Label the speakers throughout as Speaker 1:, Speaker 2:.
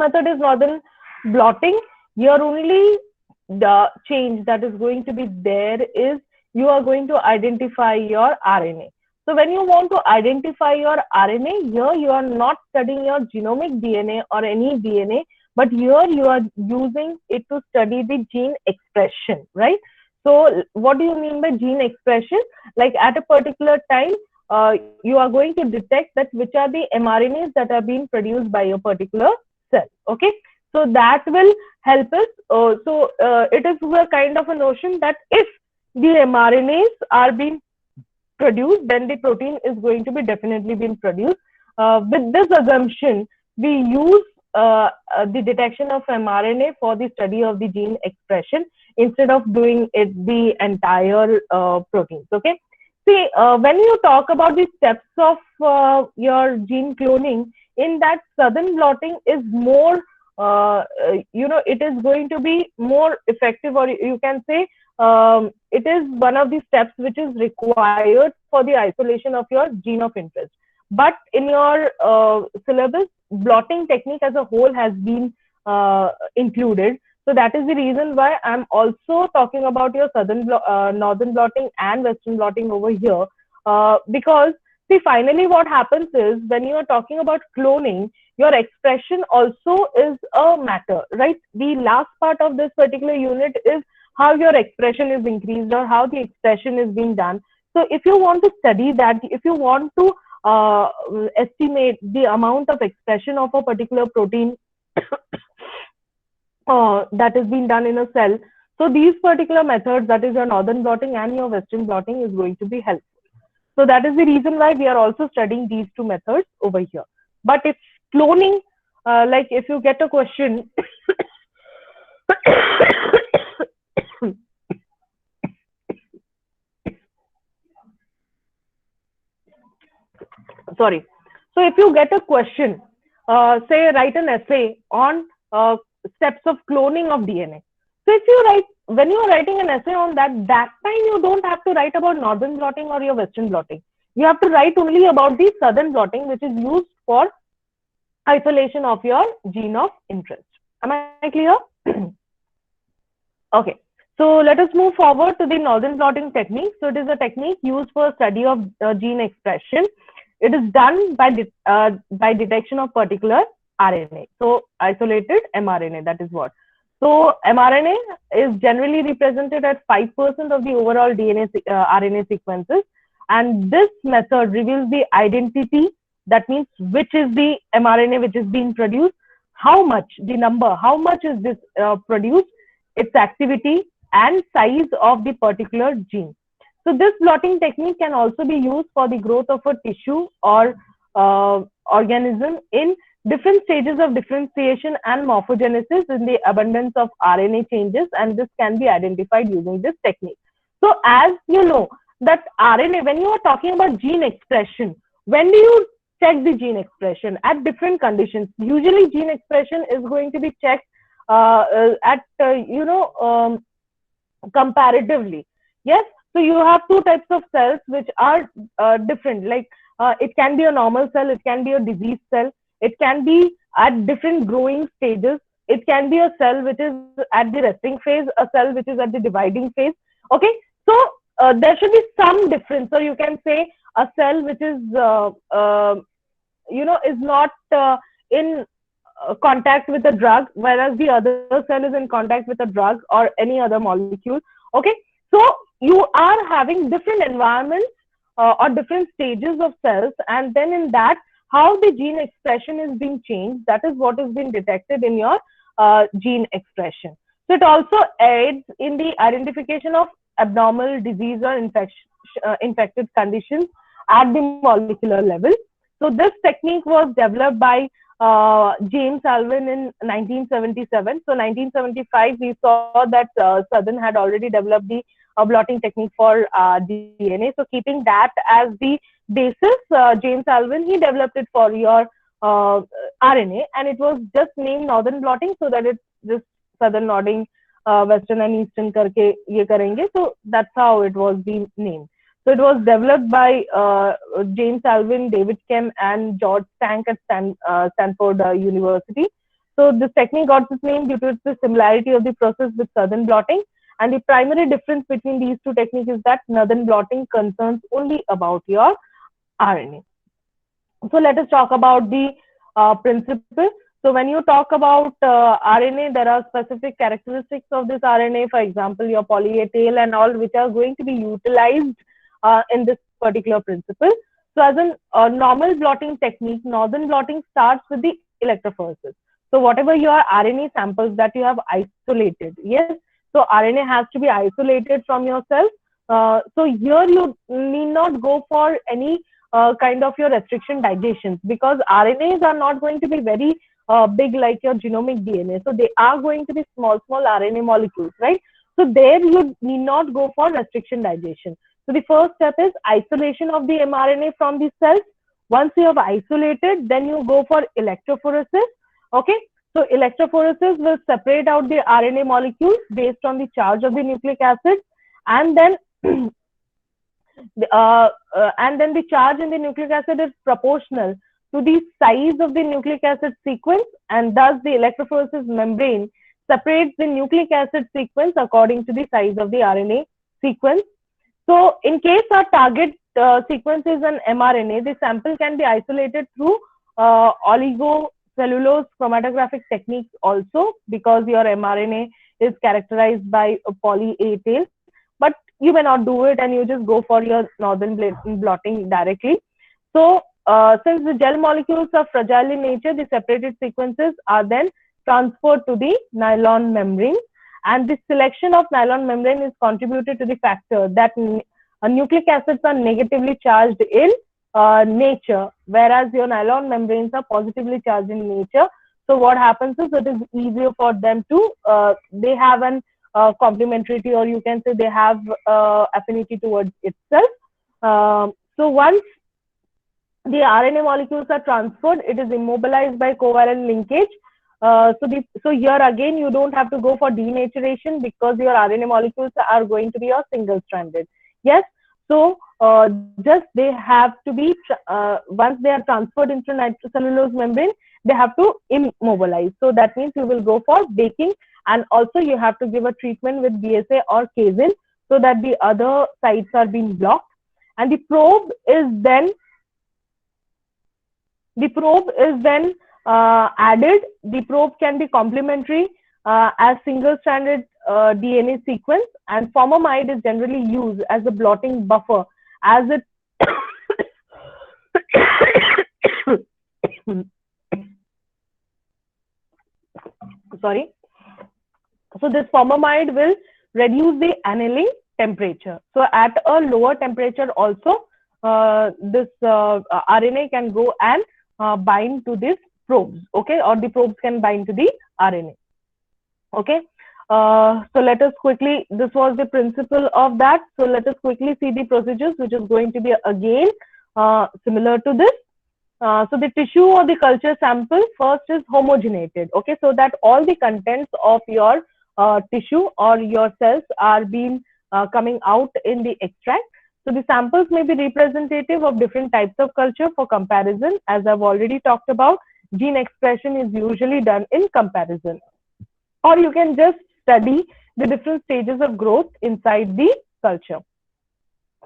Speaker 1: method is northern blotting. Here only the change that is going to be there is you are going to identify your RNA. So when you want to identify your RNA, here you are not studying your genomic DNA or any DNA, but here you are using it to study the gene expression, right? So what do you mean by gene expression? Like at a particular time, you are going to detect that which are the mRNAs that are being produced by a particular cell. Okay, so that will help us. It is a kind of a notion that if the mRNAs are being produced, then the protein is going to be definitely being produced. With this assumption, we use the detection of mRNA for the study of the gene expression instead of doing it the entire proteins. Okay. See, when you talk about the steps of your gene cloning, in that southern blotting is more, it is going to be more effective, or you can say it is one of the steps which is required for the isolation of your gene of interest. But in your syllabus, blotting technique as a whole has been included. So that is the reason why I'm also talking about your northern blotting and western blotting over here. Because see, finally what happens is when you are talking about cloning, your expression also is a matter, right? The last part of this particular unit is how your expression is increased or how the expression is being done. So if you want to study that, if you want to estimate the amount of expression of a particular protein that is being done in a cell, so these particular methods, that is your northern blotting and your western blotting, is going to be helpful. So that is the reason why we are also studying these two methods over here. But if cloning, like if you get a question sorry. So if you get a question, say write an essay on steps of cloning of DNA. So if you write, when you are writing an essay on that time you don't have to write about northern blotting or your western blotting. You have to write only about the southern blotting, which is used for isolation of your gene of interest. Am I clear? Okay. So let us move forward to the northern blotting technique. So it is a technique used for study of gene expression. It is done by detection of particular RNA. So isolated mRNA, that is what. So mRNA is generally represented at 5% of the overall RNA sequences. And this method reveals the identity, that means which is the mRNA which is being produced, how much, the number, how much is this produced, its activity and size of the particular gene. So this blotting technique can also be used for the growth of a tissue or organism in different stages of differentiation and morphogenesis in the abundance of RNA changes, and this can be identified using this technique. So as you know that RNA, when you are talking about gene expression, when do you check the gene expression? At different conditions. Usually gene expression is going to be checked comparatively. Yes. So you have two types of cells which are different. Like it can be a normal cell, it can be a disease cell, it can be at different growing stages. It can be a cell which is at the resting phase, a cell which is at the dividing phase. Okay. So there should be some difference. So you can say a cell which is, is not in contact with a drug, whereas the other cell is in contact with a drug or any other molecule. Okay. So you are having different environments or different stages of cells, and then in that, how the gene expression is being changed, that is what is being detected in your gene expression. So it also aids in the identification of abnormal disease or infected conditions at the molecular level. So this technique was developed by James Alvin in 1977. So 1975, we saw that Southern had already developed the blotting technique for DNA. So keeping that as the basis, James Alvin, he developed it for your RNA, and it was just named northern blotting so that it's just southern blotting, western and eastern karke ye karenge. So that's how it was being named. So it was developed by James Alvin, David Kem, and George Stank at Stanford University. So this technique got its name due to the similarity of the process with southern blotting. And the primary difference between these two techniques is that northern blotting concerns only about your RNA. So let us talk about the principle. So when you talk about RNA, there are specific characteristics of this RNA, for example, your poly A tail and all, which are going to be utilized in this particular principle. So as a normal blotting technique, northern blotting starts with the electrophoresis. So whatever your RNA samples that you have isolated, yes, so RNA has to be isolated from your cells. So here you need not go for any kind of your restriction digestions, because RNAs are not going to be very big like your genomic DNA. So they are going to be small RNA molecules, right? So there you need not go for restriction digestion. So the first step is isolation of the mRNA from the cells. Once you have isolated, then you go for electrophoresis. Okay. So electrophoresis will separate out the RNA molecules based on the charge of the nucleic acid, and then the charge in the nucleic acid is proportional to the size of the nucleic acid sequence, and thus the electrophoresis membrane separates the nucleic acid sequence according to the size of the RNA sequence. So in case our target sequence is an mRNA, the sample can be isolated through oligocellulose chromatographic techniques also, because your mRNA is characterized by a poly A tail. But you may not do it and you just go for your northern blotting directly. So since the gel molecules are fragile in nature, the separated sequences are then transferred to the nylon membrane, and the selection of nylon membrane is contributed to the factor that nucleic acids are negatively charged in nature, whereas your nylon membranes are positively charged in nature. So what happens is it is easier for them to, they have an complementarity, or you can say they have affinity towards itself. So once the RNA molecules are transferred, it is immobilized by covalent linkage. So here again, you don't have to go for denaturation, because your RNA molecules are going to be your single-stranded. Yes. So just they have to be, once they are transferred into nitrocellulose membrane, they have to immobilize. So that means you will go for baking, and also you have to give a treatment with BSA or casein, so that the other sites are being blocked. And the probe is then added. The probe can be complementary as single-stranded DNA sequence, and formamide is generally used as a blotting buffer, as it sorry. So this formamide will reduce the annealing temperature. So at a lower temperature also, this RNA can go and bind to these probes, okay, or the probes can bind to the RNA. Okay. So let us quickly, this was the principle of that. So let us quickly see the procedures, which is going to be again similar to this. So the tissue or the culture sample first is homogenated, okay, so that all the contents of your tissue or your cells are being coming out in the extract. So the samples may be representative of different types of culture for comparison. As I've already talked about, gene expression is usually done in comparison. Or you can just study the different stages of growth inside the culture.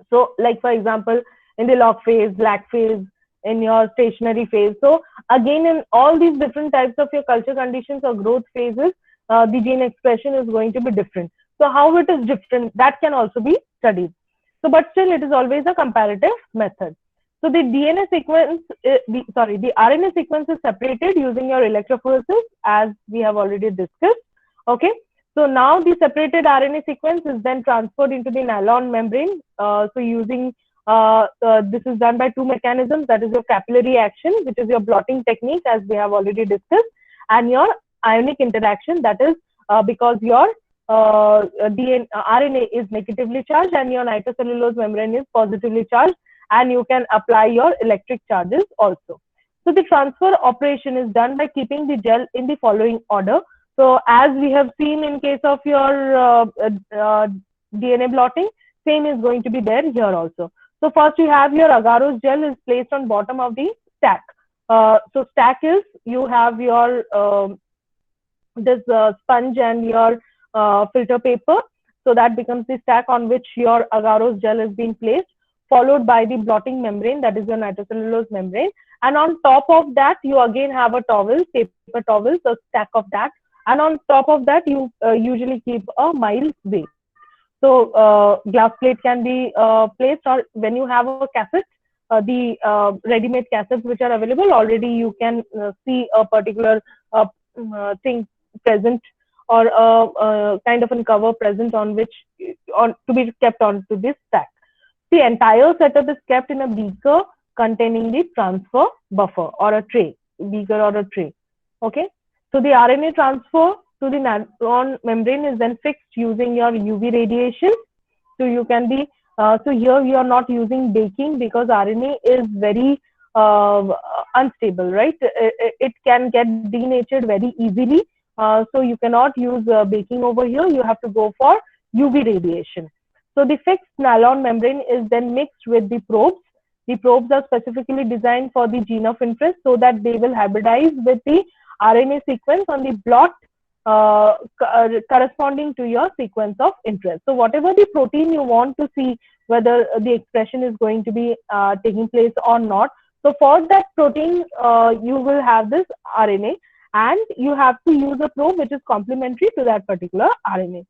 Speaker 1: So like for example, in the log phase, lag phase, in your stationary phase. So again, in all these different types of your culture conditions or growth phases, the gene expression is going to be different. So how it is different, that can also be studied. So but still it is always a comparative method. So the DNA sequence, the RNA sequence is separated using your electrophoresis, as we have already discussed. Okay. So now the separated RNA sequence is then transferred into the nylon membrane. So using this is done by two mechanisms, that is your capillary action, which is your blotting technique, as we have already discussed, and your ionic interaction, that is because your RNA is negatively charged and your nitrocellulose membrane is positively charged, and you can apply your electric charges also. So the transfer operation is done by keeping the gel in the following order. So as we have seen in case of your DNA blotting, same is going to be there here also. So first you have your agarose gel is placed on bottom of the stack. So stack is, you have your this sponge and your filter paper. So that becomes the stack on which your agarose gel is being placed, followed by the blotting membrane, that is your nitrocellulose membrane. And on top of that, you again have a towel, paper towel, so stack of that. And on top of that, you usually keep a mild weight. So glass plate can be placed, or when you have a cassette, the ready-made cassettes which are available already, you can see a particular thing present, or a kind of a cover present on which on to be kept onto this stack. The entire setup is kept in a beaker containing the transfer buffer or a tray, beaker or a tray. Okay. So the RNA transfer to the nanoron membrane is then fixed using your UV radiation. So you can be, so here we are not using baking because RNA is very unstable, right? It can get denatured very easily. So you cannot use baking over here. You have to go for UV radiation. So the fixed nylon membrane is then mixed with the probes. The probes are specifically designed for the gene of interest so that they will hybridize with the RNA sequence on the blot corresponding to your sequence of interest. So whatever the protein you want to see, whether the expression is going to be taking place or not. So for that protein, you will have this RNA, and you have to use a probe which is complementary to that particular RNA.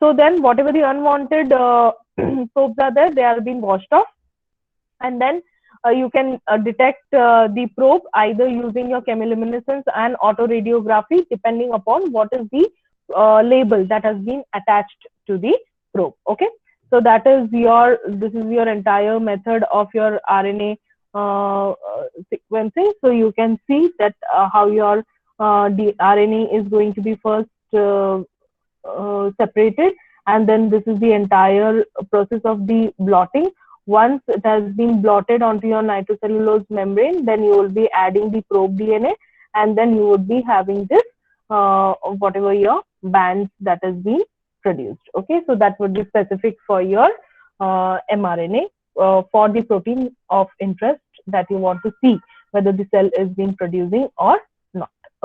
Speaker 1: So then whatever the unwanted probes are there, they are being washed off. And then you can detect the probe either using your chemiluminescence and autoradiography, depending upon what is the label that has been attached to the probe. Okay. So that is this is your entire method of your RNA sequencing. So you can see that how your RNA is going to be first separated, and then this is the entire process of the blotting. Once it has been blotted onto your nitrocellulose membrane, then you will be adding the probe DNA, and then you would be having this whatever your bands that has been produced. Okay, so that would be specific for your mRNA for the protein of interest that you want to see whether the cell is being producing or